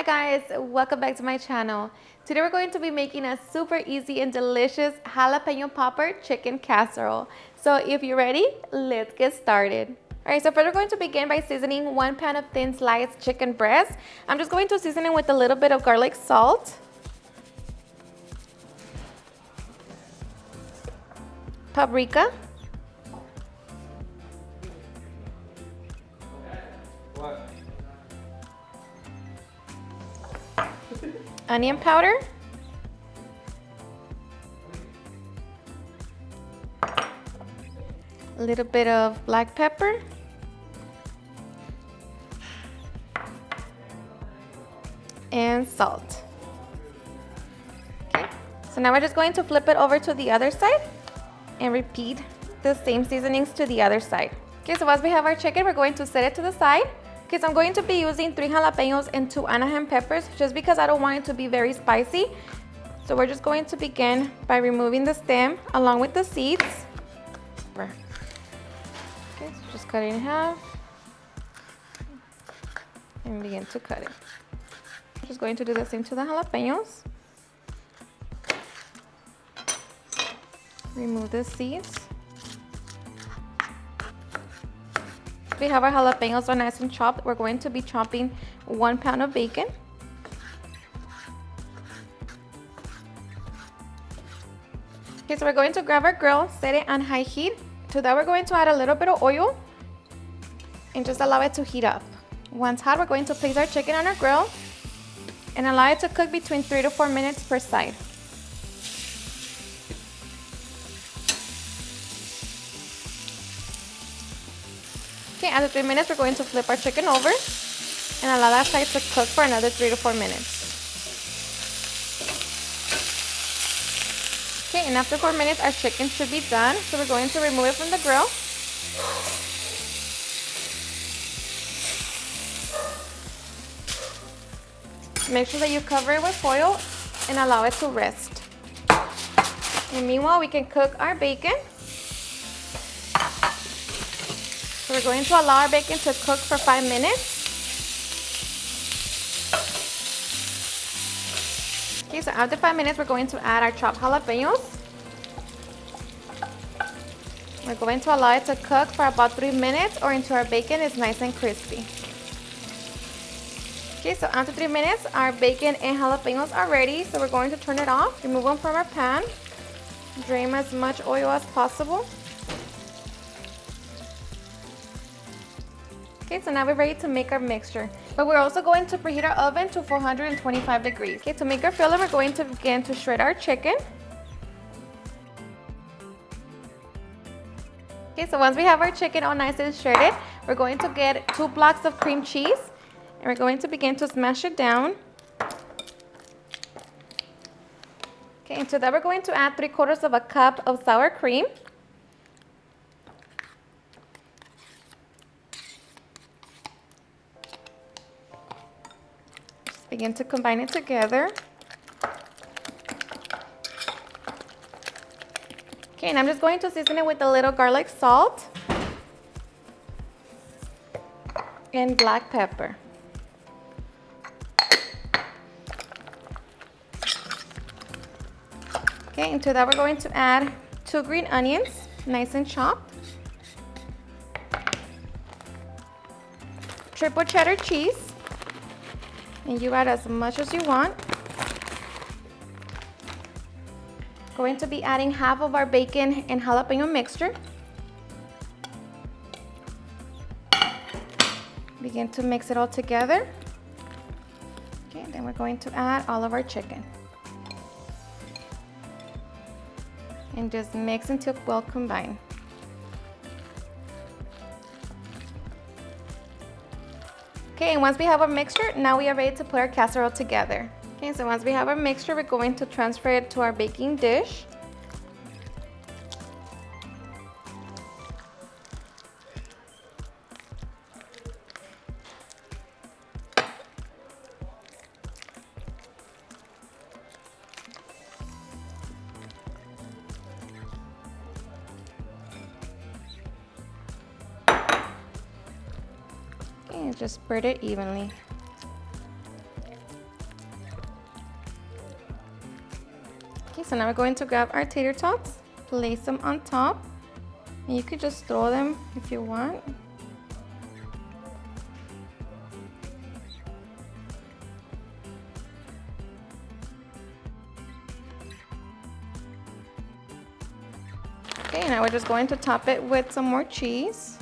Hi guys, welcome back to my channel. Today we're going to be making a super easy and delicious jalapeno popper chicken casserole. So if you're ready, let's get started. Alright, so first we're going to begin by seasoning 1 pan of thin sliced chicken breast. I'm just going to season it with a little bit of garlic salt, paprika, onion powder, a little bit of black pepper, and salt. Okay, so now we're just going to flip it over to the other side and repeat the same seasonings to the other side. Okay, so once we have our chicken, we're going to set it to the side. Okay, so I'm going to be using 3 jalapeños and 2 Anaheim peppers just because I don't want it to be very spicy. So we're just going to begin by removing the stem along with the seeds. Okay, so just cut it in half and begin to cut it. I'm just going to do the same to the jalapeños. Remove the seeds. We have our jalapeños are nice and chopped. We're going to be chopping 1 pound of bacon. Okay, so we're going to grab our grill, set it on high heat. To that we're going to add a little bit of oil and just allow it to heat up. Once hot, we're going to place our chicken on our grill and allow it to cook between 3 to 4 minutes per side. Okay, after 3 minutes, we're going to flip our chicken over and allow that side to cook for another 3 to 4 minutes. Okay, and after 4 minutes, our chicken should be done. So we're going to remove it from the grill. Make sure that you cover it with foil and allow it to rest. And meanwhile, we can cook our bacon. So we're going to allow our bacon to cook for 5 minutes. Okay, so after 5 minutes, we're going to add our chopped jalapeños. We're going to allow it to cook for about 3 minutes or until our bacon is nice and crispy. Okay, so after 3 minutes, our bacon and jalapeños are ready. So we're going to turn it off, remove them from our pan, drain as much oil as possible. Okay, so now we're ready to make our mixture. But we're also going to preheat our oven to 425 degrees. Okay, to make our filling, we're going to begin to shred our chicken. Okay, so once we have our chicken all nice and shredded, we're going to get 2 blocks of cream cheese. And we're going to begin to smash it down. Okay, and to that we're going to add 3/4 of a cup of sour cream. Just begin to combine it together. Okay, and I'm just going to season it with a little garlic salt and black pepper. Okay, and to that we're going to add 2 green onions, nice and chopped, triple cheddar cheese, and you add as much as you want. Going to be adding half of our bacon and jalapeno mixture. Begin to mix it all together. Okay, then we're going to add all of our chicken. And just mix until well combined. Okay, and once we have our mixture, now we are ready to put our casserole together. Okay, so once we have our mixture, we're going to transfer it to our baking dish. And just spread it evenly. Okay, so now we're going to grab our tater tots, place them on top, and you could just throw them if you want. Okay, now we're just going to top it with some more cheese.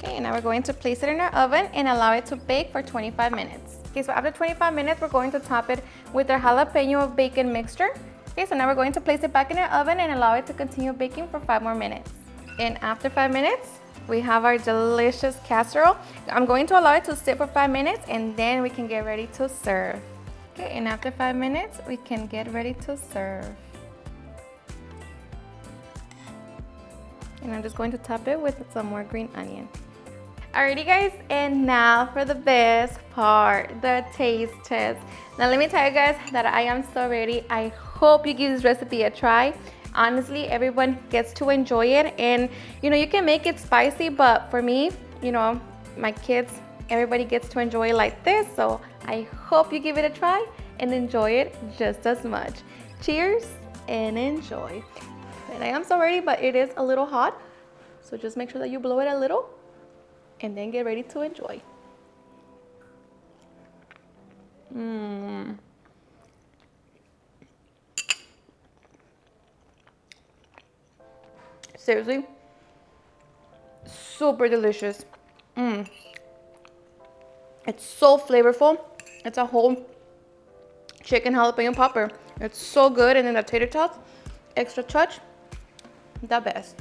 Okay, now we're going to place it in our oven and allow it to bake for 25 minutes. Okay, so after 25 minutes, we're going to top it with our jalapeno bacon mixture. Okay, so now we're going to place it back in our oven and allow it to continue baking for 5 more minutes. And after 5 minutes, we have our delicious casserole. I'm going to allow it to sit for 5 minutes and then we can get ready to serve. Okay, and after 5 minutes, we can get ready to serve. And I'm just going to top it with some more green onion. Alrighty guys, and now for the best part, the taste test. Now let me tell you guys that I am so ready. I hope you give this recipe a try. Honestly, everyone gets to enjoy it, and you know, you can make it spicy, but for me, you know, my kids, everybody gets to enjoy it like this, so I hope you give it a try and enjoy it just as much. Cheers and enjoy. And I am so ready, but it is a little hot, so just make sure that you blow it a little and then get ready to enjoy. Seriously, super delicious. It's so flavorful. It's a whole chicken jalapeno popper. It's so good, and then the tater tots, extra touch, the best.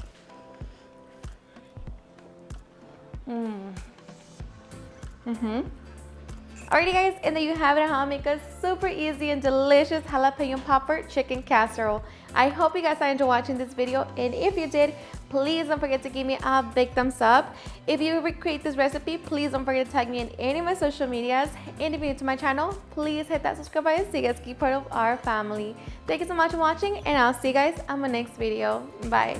Alrighty guys, and there you have it, how to make a super easy and delicious jalapeno popper chicken casserole. I hope you guys enjoyed watching this video, and if you did, please don't forget to give me a big thumbs up. If you recreate this recipe, please don't forget to tag me in any of my social medias, and if you're new to my channel, please hit that subscribe button so you guys keep part of our family. Thank you so much for watching, and I'll see you guys on my next video. Bye.